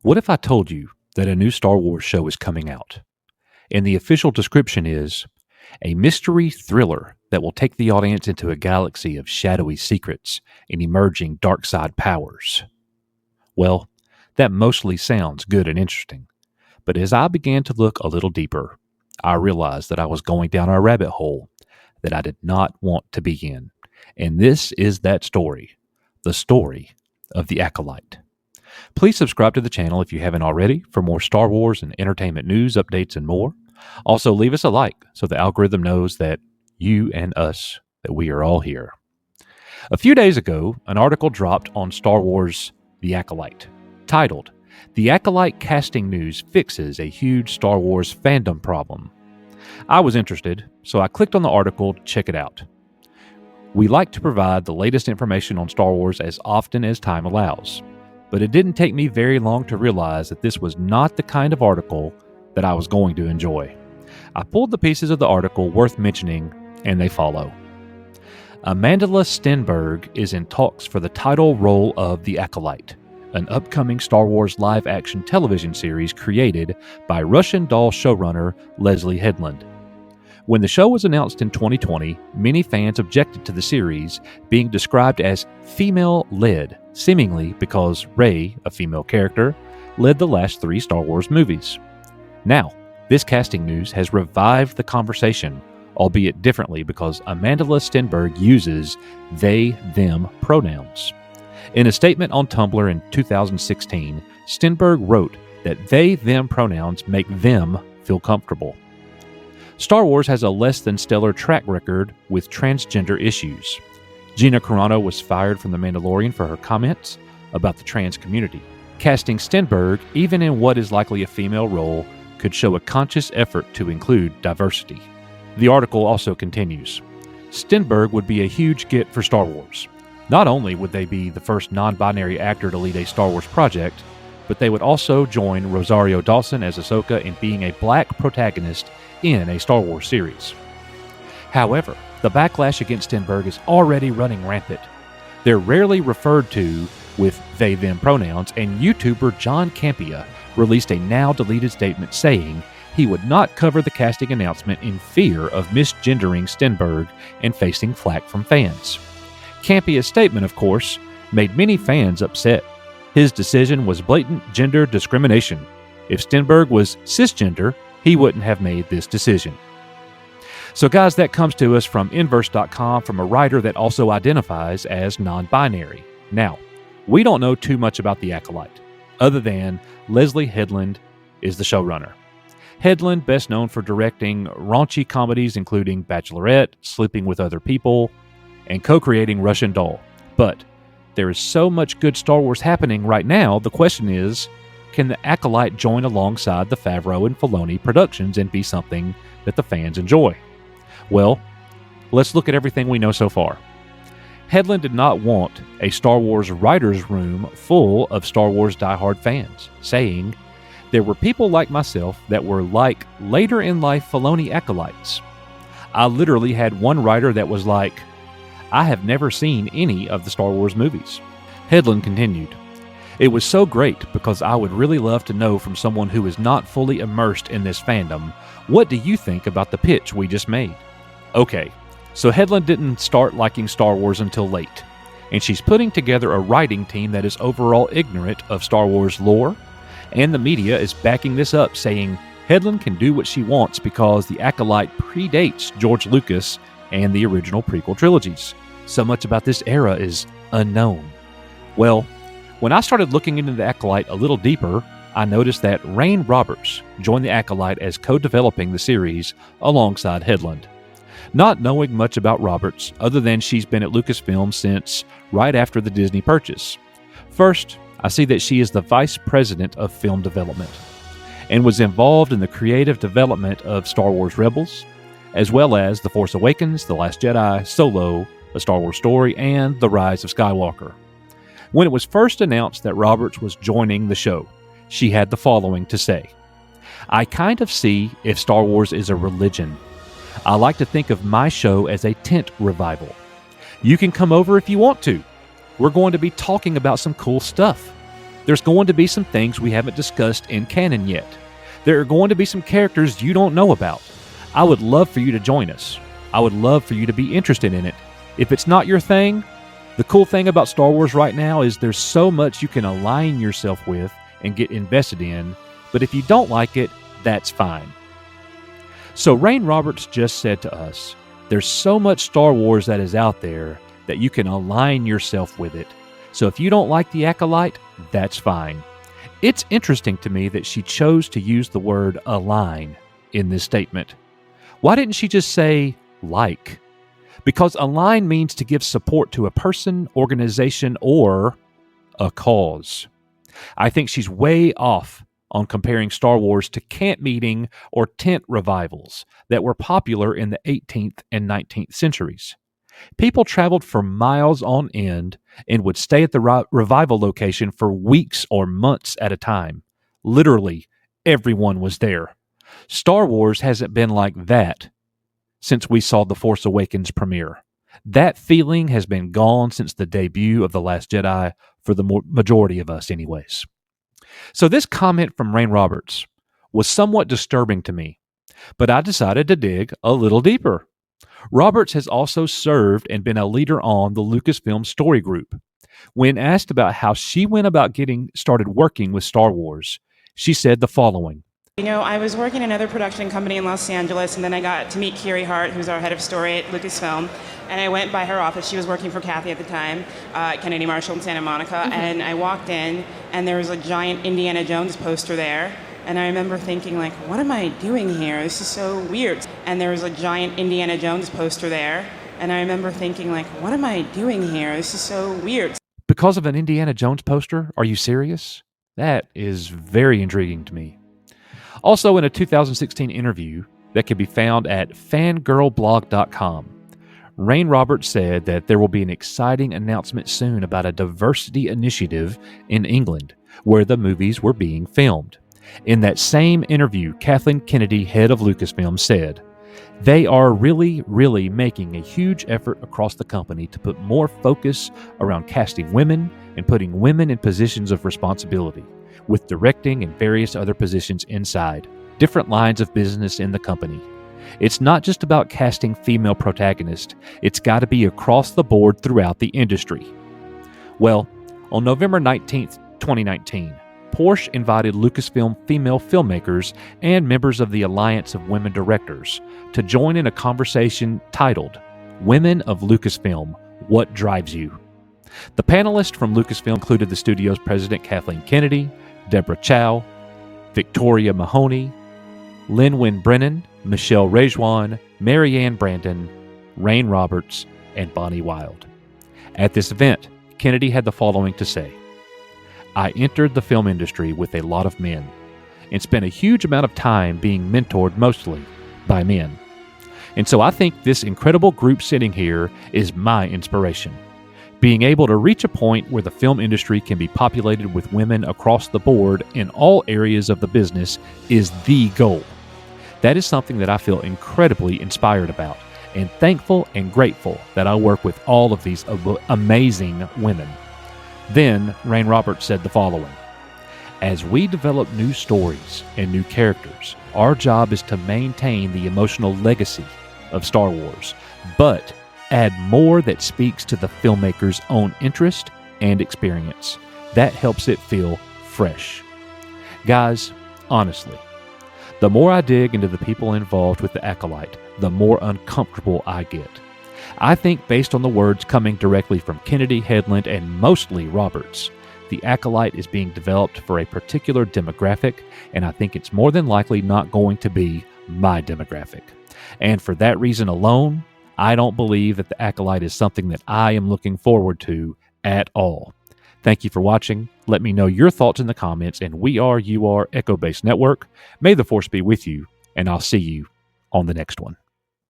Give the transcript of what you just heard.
What if I told you that a new Star Wars show is coming out? And the official description is a mystery thriller that will take the audience into a galaxy of shadowy secrets and emerging dark side powers. Well, that mostly sounds good and interesting. But as I began to look a little deeper, I realized that I was going down a rabbit hole that I did not want to be in. And this is that story, the story of the Acolyte. Please subscribe to the channel if you haven't already for more Star Wars and entertainment news, updates, and more. Also, leave us a like so the algorithm knows that you and us, that we are all here. A few days ago, an article dropped on Star Wars The Acolyte, titled, "The Acolyte Casting News Fixes a Huge Star Wars Fandom Problem." I was interested, so I clicked on the article to check it out. We like to provide the latest information on Star Wars as often as time allows, but it didn't take me very long to realize that this was not the kind of article that I was going to enjoy. I pulled the pieces of the article worth mentioning, and they follow. Amandla Stenberg is in talks for the title role of The Acolyte, an upcoming Star Wars live-action television series created by Russian Doll showrunner Leslye Headland. When the show was announced in 2020, many fans objected to the series being described as female-led, seemingly because Rey, a female character, led the last 3 Star Wars movies. Now, this casting news has revived the conversation, albeit differently because Amandla Stenberg uses they/them pronouns. In a statement on Tumblr in 2016, Stenberg wrote that they/them pronouns make them feel comfortable. Star Wars has a less than stellar track record with transgender issues. Gina Carano was fired from The Mandalorian for her comments about the trans community. Casting Stenberg, even in what is likely a female role, could show a conscious effort to include diversity. The article also continues. Stenberg would be a huge get for Star Wars. Not only would they be the first non-binary actor to lead a Star Wars project, but they would also join Rosario Dawson as Ahsoka in being a black protagonist in a Star Wars series. However, the backlash against Stenberg is already running rampant. They're rarely referred to with they/them pronouns, and YouTuber John Campea released a now-deleted statement saying he would not cover the casting announcement in fear of misgendering Stenberg and facing flack from fans. Campea's statement, of course, made many fans upset. His decision was blatant gender discrimination. If Stenberg was cisgender, he wouldn't have made this decision. So guys, that comes to us from Inverse.com from a writer that also identifies as non-binary. Now, we don't know too much about The Acolyte, other than Leslye Headland is the showrunner. Headland, best known for directing raunchy comedies including Bachelorette, Sleeping with Other People, and co-creating Russian Doll. But there is so much good Star Wars happening right now, the question is, can The Acolyte join alongside the Favreau and Filoni productions and be something that the fans enjoy? Well, let's look at everything we know so far. Headland did not want a Star Wars writer's room full of Star Wars diehard fans, saying, "There were people like myself that were like later-in-life Filoni acolytes. I literally had one writer that was like, I have never seen any of the Star Wars movies." Headland continued, "It was so great because I would really love to know from someone who is not fully immersed in this fandom, what do you think about the pitch we just made?" Okay, so Headland didn't start liking Star Wars until late, and she's putting together a writing team that is overall ignorant of Star Wars lore, and the media is backing this up, saying Headland can do what she wants because The Acolyte predates George Lucas and the original prequel trilogies. So much about this era is unknown. Well, when I started looking into The Acolyte a little deeper, I noticed that Rayne Roberts joined The Acolyte as co-developing the series alongside Headland. Not knowing much about Roberts, other than she's been at Lucasfilm since right after the Disney purchase. First, I see that she is the Vice President of Film Development, and was involved in the creative development of Star Wars Rebels, as well as The Force Awakens, The Last Jedi, Solo, A Star Wars Story, and The Rise of Skywalker. When it was first announced that Roberts was joining the show, she had the following to say. "I kind of see if Star Wars is a religion. I like to think of my show as a tent revival. You can come over if you want to. We're going to be talking about some cool stuff. There's going to be some things we haven't discussed in canon yet. There are going to be some characters you don't know about. I would love for you to join us. I would love for you to be interested in it. If it's not your thing, the cool thing about Star Wars right now is there's so much you can align yourself with and get invested in, but if you don't like it, that's fine. So Rayne Roberts just said to us, there's so much Star Wars that is out there that you can align yourself with it. So if you don't like The Acolyte, that's fine. It's interesting to me that she chose to use the word align in this statement. Why didn't she just say like? Because align means to give support to a person, organization, or a cause. I think she's way off on comparing Star Wars to camp meeting or tent revivals that were popular in the 18th and 19th centuries. People traveled for miles on end and would stay at the revival location for weeks or months at a time. Literally, everyone was there. Star Wars hasn't been like that since we saw The Force Awakens premiere. That feeling has been gone since the debut of The Last Jedi, for the majority of us anyways. So this comment from Rayne Roberts was somewhat disturbing to me, but I decided to dig a little deeper. Roberts has also served and been a leader on the Lucasfilm Story Group. When asked about how she went about getting started working with Star Wars, she said the following. I was working in another production company in Los Angeles, and then I got to meet Kiri Hart, who's our head of story at Lucasfilm, and I went by her office. She was working for Kathy at the time, at Kennedy Marshall in Santa Monica, and I walked in, and there was a giant Indiana Jones poster there, and I remember thinking, like, what am I doing here? This is so weird. And there was a giant Indiana Jones poster there, and I remember thinking, like, what am I doing here? This is so weird. Because of an Indiana Jones poster? Are you serious? That is very intriguing to me. Also, in a 2016 interview that can be found at fangirlblog.com, Rayne Roberts said that there will be an exciting announcement soon about a diversity initiative in England where the movies were being filmed. In that same interview, Kathleen Kennedy, head of Lucasfilm, said, "They are really making a huge effort across the company to put more focus around casting women and putting women in positions of responsibility, with directing and various other positions inside different lines of business in the company. It's not just about casting female protagonists, it's got to be across the board throughout the industry." Well, on November 19th, 2019, Porsche invited Lucasfilm female filmmakers and members of the Alliance of Women Directors to join in a conversation titled, Women of Lucasfilm, What Drives You? The panelists from Lucasfilm included the studio's president Kathleen Kennedy, Deborah Chow, Victoria Mahoney, Lin-Wen Brennan, Michelle Rejuan, Marianne Brandon, Rayne Roberts, and Bonnie Wild. At this event, Kennedy had the following to say. "I entered the film industry with a lot of men and spent a huge amount of time being mentored mostly by men. And so I think this incredible group sitting here is my inspiration. Being able to reach a point where the film industry can be populated with women across the board in all areas of the business is the goal. That is something that I feel incredibly inspired about and thankful and grateful that I work with all of these amazing women." Then, Rayne Roberts said the following, "As we develop new stories and new characters, our job is to maintain the emotional legacy of Star Wars, but add more that speaks to the filmmaker's own interest and experience. That helps it feel fresh." Guys, honestly, the more I dig into the people involved with The Acolyte, the more uncomfortable I get. I think based on the words coming directly from Kennedy, Headland, and mostly Roberts, The Acolyte is being developed for a particular demographic, and I think it's more than likely not going to be my demographic. And for that reason alone, I don't believe that The Acolyte is something that I am looking forward to at all. Thank you for watching. Let me know your thoughts in the comments, and we are, you are, Echo Base Network. May the Force be with you, and I'll see you on the next one.